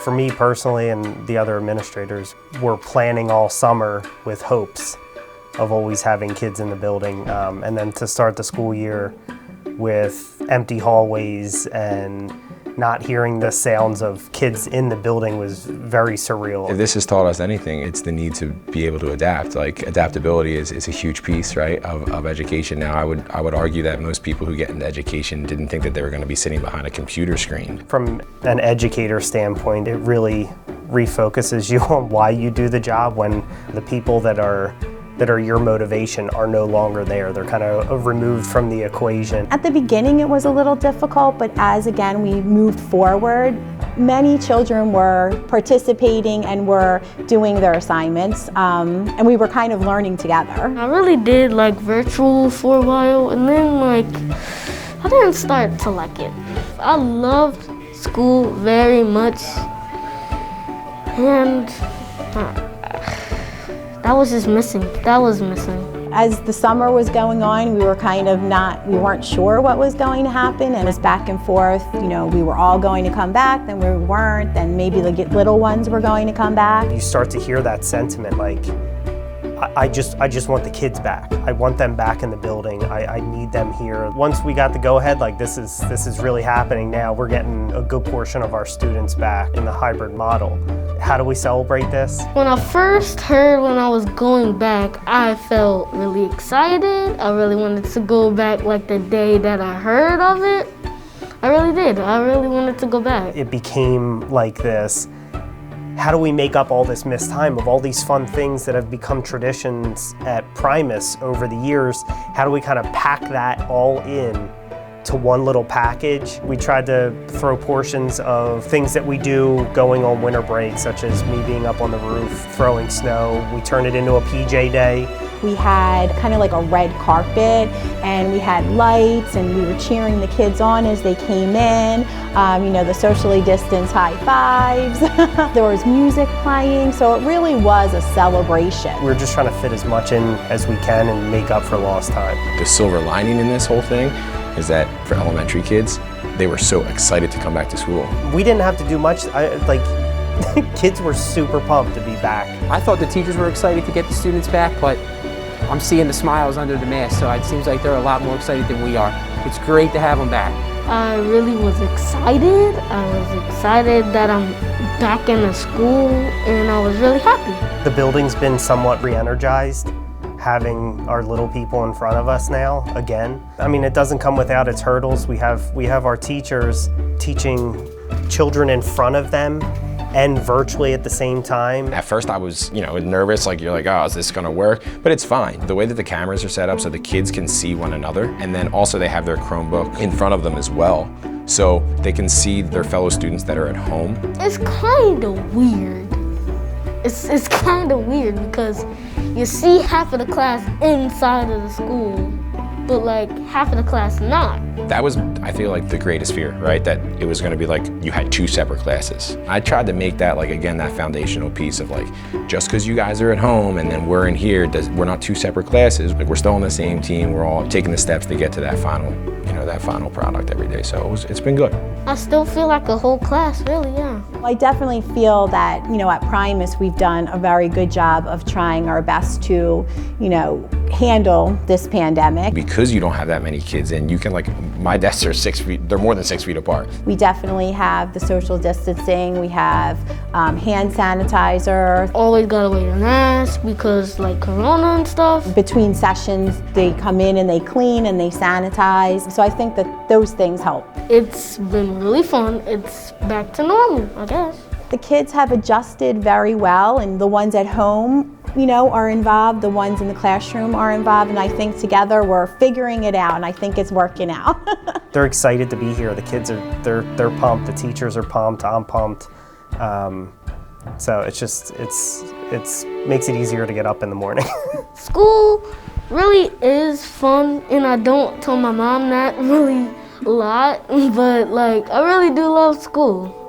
For me personally and the other administrators, we're planning all summer with hopes of always having kids in the building, and then to start the school year with empty hallways and not hearing the sounds of kids in the building was very surreal. If this has taught us anything, it's the need to be able to adapt. Like, adaptability is a huge piece, right, of education. Now, I would argue that most people who get into education didn't think that they were going to be sitting behind a computer screen. From an educator standpoint, it really refocuses you on why you do the job when the people that are your motivation are no longer there. They're kind of removed from the equation. At the beginning it was a little difficult, but as again we moved forward, many children were participating and were doing their assignments, and we were kind of learning together. I really did like virtual for a while, and then I didn't start to like it. I loved school very much, and that was just missing. That was missing. As the summer was going on, we were kind of we weren't sure what was going to happen, and it was back and forth. You know, we were all going to come back, then we weren't, then maybe the little ones were going to come back. You start to hear that sentiment, like, I just want the kids back. I want them back in the building. I need them here. Once we got the go-ahead, like this is really happening now. We're getting a good portion of our students back in the hybrid model. How do we celebrate this? When I first heard when I was going back, I felt really excited. I really wanted to go back like the day that I heard of it. I really did. I really wanted to go back. It became like this, how do we make up all this missed time of all these fun things that have become traditions at Primus over the years? How do we kind of pack that all in to one little package? We tried to throw portions of things that we do going on winter break, such as me being up on the roof, throwing snow. We turned it into a PJ day. We had kind of like a red carpet, and we had lights, and we were cheering the kids on as they came in. You know, the socially distanced high fives. There was music playing, so it really was a celebration. We're just trying to fit as much in as we can and make up for lost time. The silver lining in this whole thing is that for elementary kids, they were so excited to come back to school. We didn't have to do much. Kids were super pumped to be back. I thought the teachers were excited to get the students back, but I'm seeing the smiles under the mask, so it seems like they're a lot more excited than we are. It's great to have them back. I really was excited. I was excited that I'm back in the school, and I was really happy. The building's been somewhat re-energized, having our little people in front of us now again. I mean, it doesn't come without its hurdles. We have our teachers teaching children in front of them and virtually at the same time. At first I was, nervous, like you're like, oh, is this gonna work? But it's fine. The way that the cameras are set up so the kids can see one another, and then also they have their Chromebook in front of them as well, so they can see their fellow students that are at home. It's kind of weird. It's kind of weird because you see half of the class inside of the school, but like half of the class not. That was, I feel like, the greatest fear, right? That it was gonna be like you had two separate classes. I tried to make that, like, again, that foundational piece of like, just because you guys are at home and then we're in here, we're not two separate classes. Like, we're still on the same team. We're all taking the steps to get to that final, that final product every day. So it's been good. I still feel like a whole class, really, yeah. I definitely feel that, at Primus we've done a very good job of trying our best to, handle this pandemic. Because you don't have that many kids in, you can, like, my desks are 6 feet, they're more than 6 feet apart. We definitely have the social distancing, we have hand sanitizer. Always gotta wear a mask because like Corona and stuff. Between sessions, they come in and they clean and they sanitize. So I think that those things help. It's been really fun. It's back to normal, I guess. The kids have adjusted very well, and the ones at home, are involved, the ones in the classroom are involved, and I think together we're figuring it out, and I think it's working out. They're excited to be here. The kids they're pumped, the teachers are pumped, I'm pumped. So it makes it easier to get up in the morning. School really is fun, and I don't tell my mom that really a lot, but like I really do love school.